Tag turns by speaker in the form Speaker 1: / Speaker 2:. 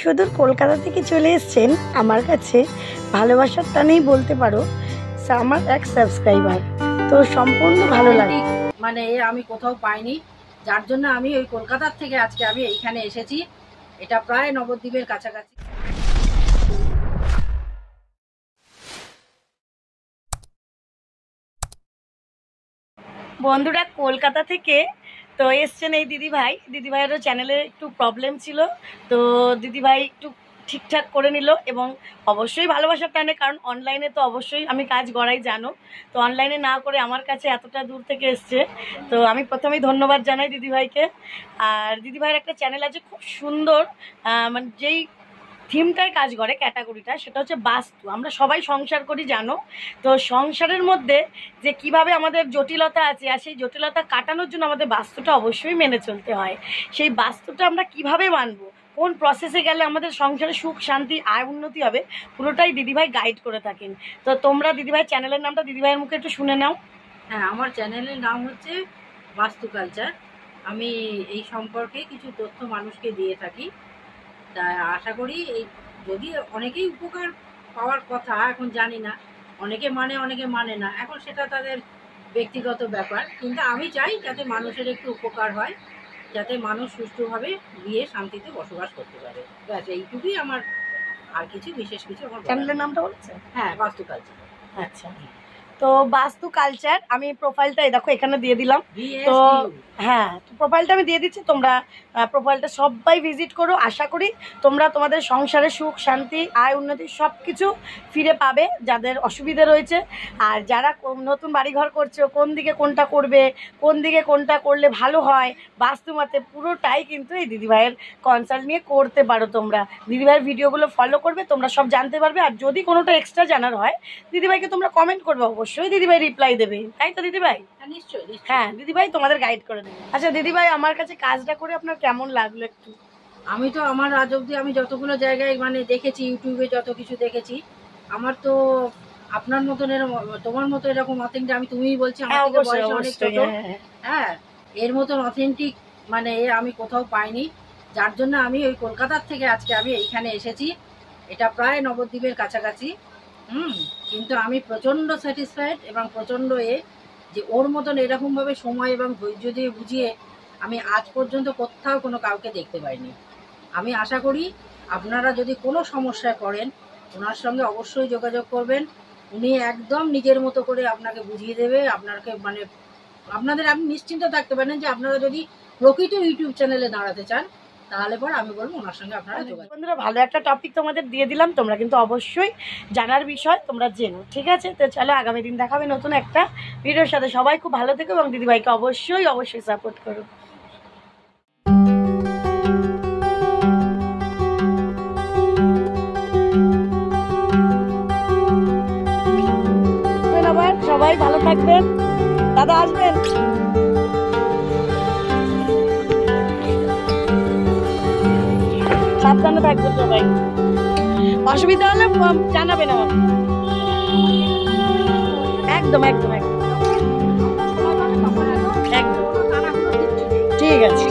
Speaker 1: সুদূর কলকাতা থেকে চলে এসেছেন আমার কাছে ভালোবাসার টানেই বলতে পারো আমার এক সাবস্ক্রাইবার। তো সম্পূর্ণ ভালো লাগে,
Speaker 2: মানে আমি কোথাও পাইনি, যার জন্য আমি ওই কলকাতার থেকে আজকে আমি এইখানে এসেছি। এটা প্রায় নবদ্বীপের কাছাকাছি।
Speaker 1: বন্ধুরা কলকাতা থেকে তো এসছেন এই দিদিভাইয়েরও চ্যানেলে একটু প্রবলেম ছিল, তো দিদিভাই একটু ঠিকঠাক করে নিল এবং অবশ্যই ভালোবাসার টানে, কারণ অনলাইনে তো অবশ্যই আমি কাজ গড়াই জানো, তো অনলাইনে না করে আমার কাছে এতটা দূর থেকে এসছে। তো আমি প্রথমেই ধন্যবাদ জানাই দিদিভাইকে। আর দিদিভাইয়ের একটা চ্যানেল আছে খুব সুন্দর, মানে যেই থিমটায় কাজ করে ক্যাটাগরিটা সেটা হচ্ছে বাস্তু। আমরা সবাই সংসার করি জানো, তো সংসারের মধ্যে যে কিভাবে আমাদের জটিলতা আছে আর সেই জটিলতা কাটানোর জন্য আমাদের বাস্তুটা অবশ্যই মেনে চলতে হয়। সেই বাস্তুটা আমরা কিভাবে মানবো, কোন প্রসেসে গেলে আমাদের সংসারে সুখ শান্তি আয় উন্নতি হবে, পুরোটাই দিদিভাই গাইড করে থাকেন। তো তোমরা দিদিভাই চ্যানেলের নামটা দিদিভাইয়ের মুখে একটু শুনে নাও।
Speaker 2: হ্যাঁ, আমার চ্যানেলের নাম হচ্ছে বাস্তু কালচার। আমি এই সম্পর্কে কিছু তথ্য মানুষকে দিয়ে থাকি। তা আশা করি এই যদি অনেকেই উপকার পাওয়ার কথা, এখন জানি না, অনেকে মানে অনেকে মানে না, এখন সেটা তাদের ব্যক্তিগত ব্যাপার, কিন্তু আমি চাই যাতে মানুষের একটু উপকার হয়, যাতে মানুষ সুষ্ঠুভাবে গিয়ে শান্তিতে বসবাস করতে পারে। ব্যাস এইটুকুই আমার, আর কিছু বিশেষ কিছু আমার
Speaker 1: চ্যানেলের নামটা বলছে।
Speaker 2: হ্যাঁ, বাস্তু কালচার।
Speaker 1: আচ্ছা, তো বাস্তু কালচার আমি প্রোফাইলটা দেখো এখানে দিয়ে দিলাম। তো হ্যাঁ, প্রোফাইলটা আমি দিয়ে দিচ্ছি, তোমরা প্রোফাইলটা সবাই ভিজিট করো। আশা করি তোমরা তোমাদের সংসারে সুখ শান্তি আয় উন্নতি সব কিছু ফিরে পাবে, যাদের অসুবিধে রয়েছে। আর যারা নতুন বাড়িঘর করছো, কোন দিকে কোনটা করবে, কোন দিকে কোনটা করলে ভালো হয় বাস্তু মতে, পুরোটাই কিন্তু এই দিদিভাইয়ের কনসাল্ট নিয়ে করতে পারো। তোমরা দিদিভাইয়ের ভিডিওগুলো ফলো করবে, তোমরা সব জানতে পারবে। আর যদি কোনোটা এক্সট্রা জানার হয় দিদিভাইকে তোমরা কমেন্ট করবে, অবশ্যই দিদিভাই রিপ্লাই দেবে, তাই তো দিদিভাই?
Speaker 2: নিশ্চয়ই।
Speaker 1: হ্যাঁ, দিদিভাই তোমাদের গাইড করে দেবে। আচ্ছা দিদিভাই, আমার কাছে কাজটা করে আপনার কেমন লাগলো একটু?
Speaker 2: আমি তো আমার আজ অব্দি আমি যতগুলো জায়গায় মানে দেখেছি, ইউটিউবে যত কিছু দেখেছি, আমার তো আপনার মতন এরকম, তোমার মতো এরকম অথেন্টিক, আমি তুমিই বলছি আমার থেকে বয়স অনেক ছোট, হ্যাঁ, এর মতন অথেন্টিক মানে আমি কোথাও পাইনি, যার জন্য আমি ওই কলকাতার থেকে আজকে আমি এইখানে এসেছি। এটা প্রায় নবদ্বীপের কাছাকাছি। কিন্তু আমি প্রচণ্ড স্যাটিসফাইড এবং প্রচণ্ড যে ওর মতন এরকমভাবে সময় এবং ধৈর্য দিয়ে বুঝিয়ে আমি আজ পর্যন্ত কোথাও কোনো কাউকে দেখতে পাইনি। আমি আশা করি আপনারা যদি কোনো সমস্যায় পড়েন, ওনার সঙ্গে অবশ্যই যোগাযোগ করবেন। উনি একদম নিজের মতো করে আপনাকে বুঝিয়ে দেবে। আপনাকে মানে আপনি নিশ্চিন্ত থাকতে পারেন যে আপনারা যদি প্রকৃত ইউটিউব চ্যানেলে দাঁড়াতে চান, তাহলে পর আমি বলবো ওনার সঙ্গে আপনারা যোগাযোগ।
Speaker 1: বন্ধুরা ভালো একটা টপিক তোমাদের দিয়ে দিলাম, তোমরা কিন্তু অবশ্যই জানার বিষয় তোমরা জেনো, ঠিক আছে? তো চলো আগামী দিন দেখাবে নতুন একটা ভিডিওর সাথে। সবাই খুব ভালো থেকো এবং দিদিভাইকে অবশ্যই অবশ্যই সাপোর্ট করো। সবাই ভালো থাকবেন, দাদা আসবেন। সাবধানে থাকবেন সবাই, অসুবিধা হলে জানাবেন আমাকে। একদম একদম একদম একদম ঠিক আছে।